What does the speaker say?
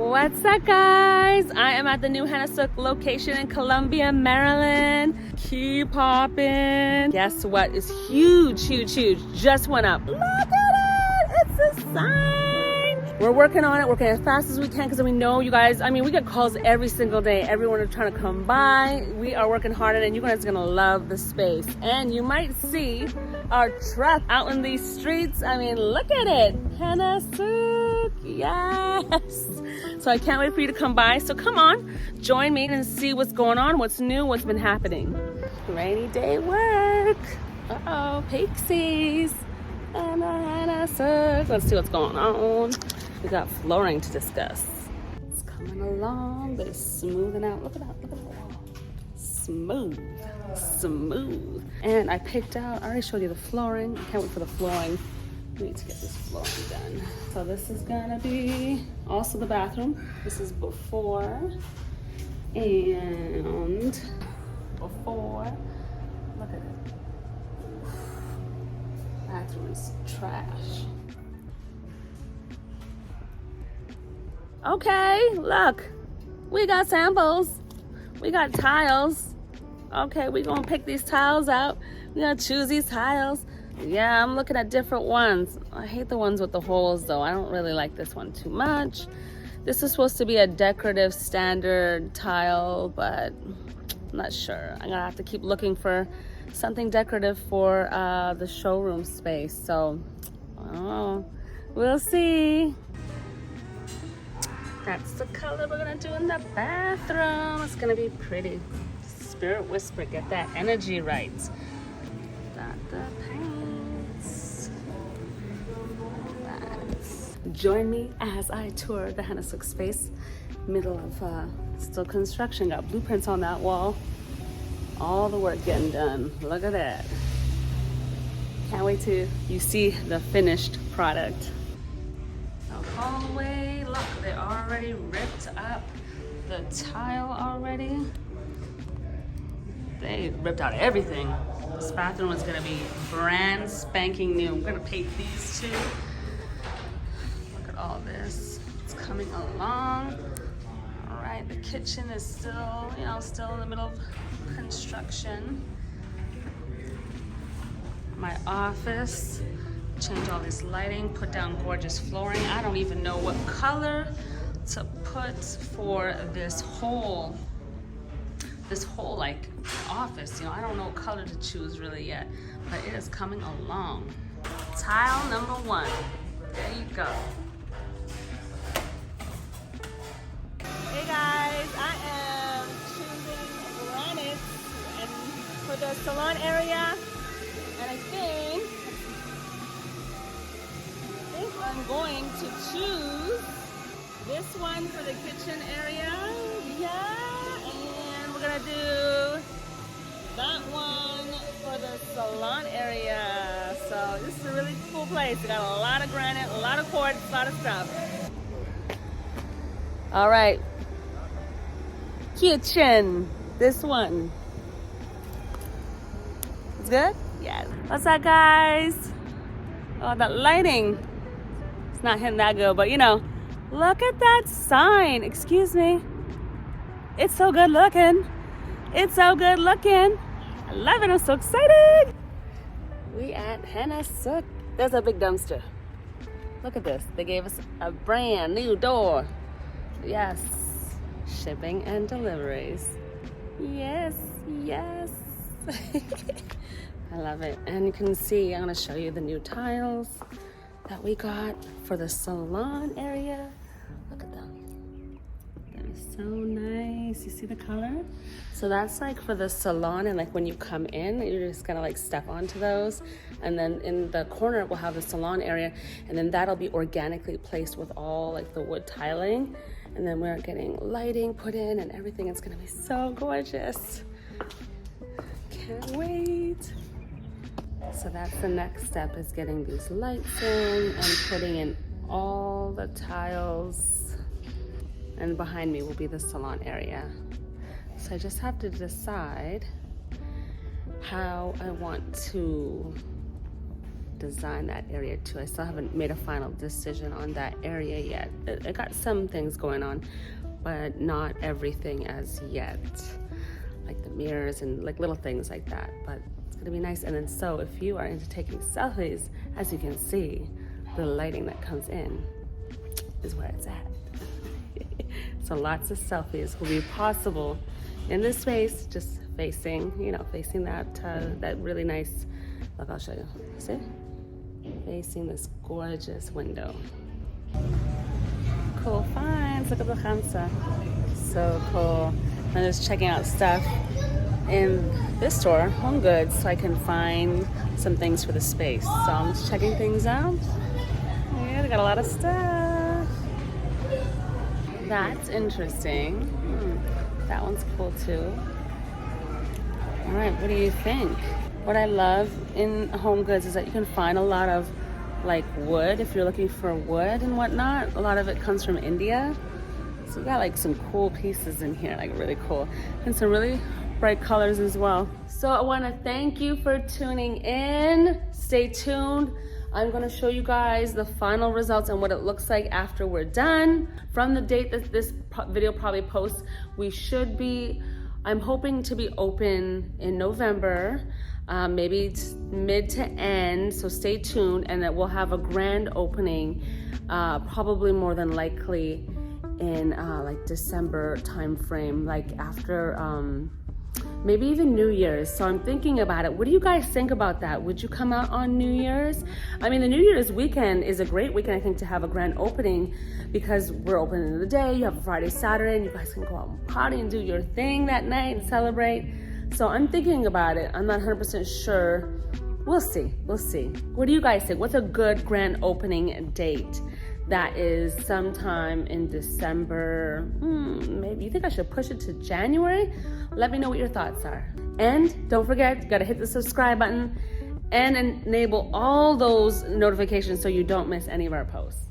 What's up, guys? I am at the new Henna Sooq location in Columbia, Maryland. Keep popping. Guess what is huge, huge, huge. Just went up. Look at it. It's a sign. We're working on it, working as fast as we can because we know you guys, we get calls every single day. Everyone is trying to come by. We are working hard on it and you guys are going to love the space. And you might see our truck out in these streets. Look at it. Henna Sooq. Yes. So I can't wait for you to come by. So come on, join me and see what's going on, what's new, what's been happening. Rainy day work. Uh-oh, pixies. Henna Sooq. Let's see what's going on. We got flooring to discuss. It's coming along, but it's smoothing out. Look at that, look at that. Smooth, smooth. And I picked out, I already showed you the flooring. I can't wait for the flooring. We need to get this flooring done. So this is gonna be also the bathroom. This is before and before. Look at it. Bathroom is trash. Okay, look. We got samples. We got tiles. Okay, we're gonna pick these tiles out. We're gonna choose these tiles. Yeah, I'm looking at different ones. I hate the ones with the holes though. I don't really like this one too much. This is supposed to be a decorative standard tile, but I'm not sure. I'm gonna have to keep looking for something decorative for the showroom space. So, we'll see. That's the color we're gonna do in the bathroom. It's gonna be pretty. Spirit whisper, get that energy right. Got the paints. Join me as I tour the Henna Sooq space. Middle of still construction. Got blueprints on that wall. All the work getting done. Look at that. Can't wait till you see the finished product. The hallway, look, they already ripped up the tile already. They ripped out everything. This bathroom is gonna be brand spanking new. I'm gonna paint these two. Look at all this. It's coming along. All right, the kitchen is still, still in the middle of construction. My office, change all this lighting, put down gorgeous flooring. I don't even know what color to put for this whole like office. I don't know what color to choose really yet, but it is coming along. Tile number 1. There you go. Hey guys, I am choosing granite and for the salon area, and I think I'm going to choose this one for the kitchen area. Yeah. We're gonna do that one for the salon area. So this is a really cool place. We got a lot of granite, a lot of quartz, a lot of stuff. All right, kitchen. This one. It's good? Yes. What's up, guys? Oh, that lighting. It's not hitting that good, but look at that sign. Excuse me. It's so good looking. It's so good looking. I love it. I'm so excited. We at Henna Sooq. There's a big dumpster. Look at this. They gave us a brand new door. Yes. Shipping and deliveries. Yes, yes. I love it. And you can see, I'm going to show you the new tiles that we got for the salon area. Look at them. So nice. You see the color? So that's like for the salon, and like when you come in, you're just gonna like step onto those, and then in the corner we'll have the salon area, and then that'll be organically placed with all like the wood tiling, and then we're getting lighting put in and everything. It's gonna be so gorgeous. Can't wait. So that's the next step, is getting these lights in and putting in all the tiles. And behind me will be the salon area. So I just have to decide how I want to design that area too. I still haven't made a final decision on that area yet. I got some things going on, but not everything as yet. Like the mirrors and like little things like that, but it's gonna be nice. And then so if you are into taking selfies, as you can see, the lighting that comes in is where it's at. So lots of selfies will be possible in this space, just facing, you know, facing that that really nice, look, I'll show you, see? Facing this gorgeous window. Cool finds, look at the khamsa. So cool. I'm just checking out stuff in this store, Home Goods, so I can find some things for the space. So I'm just checking things out. Yeah, they got a lot of stuff. That's interesting. That one's cool too. All right, what do you think? What I love in Home Goods is that you can find a lot of like wood if you're looking for wood and whatnot. A lot of it comes from India. So we got like some cool pieces in here, like really cool. And some really bright colors as well. So I wanna thank you for tuning in. Stay tuned. I'm gonna show you guys the final results and what it looks like after we're done. From the date that this video probably posts, we should be, I'm hoping to be open in November, maybe mid to end, so stay tuned, and that we'll have a grand opening, probably more than likely in like December time frame, like after maybe even New Year's. So I'm thinking about it. What do you guys think about that? Would you come out on New Year's? I mean, the New Year's weekend is a great weekend, I think, to have a grand opening because we're open in the day. You have a Friday, Saturday, and you guys can go out and party and do your thing that night and celebrate. So I'm thinking about it. I'm not 100% sure. We'll see. We'll see. What do you guys think? What's a good grand opening date? That is sometime in December. Maybe you think I should push it to January? Let me know what your thoughts are. And don't forget, you gotta hit the subscribe button and enable all those notifications so you don't miss any of our posts.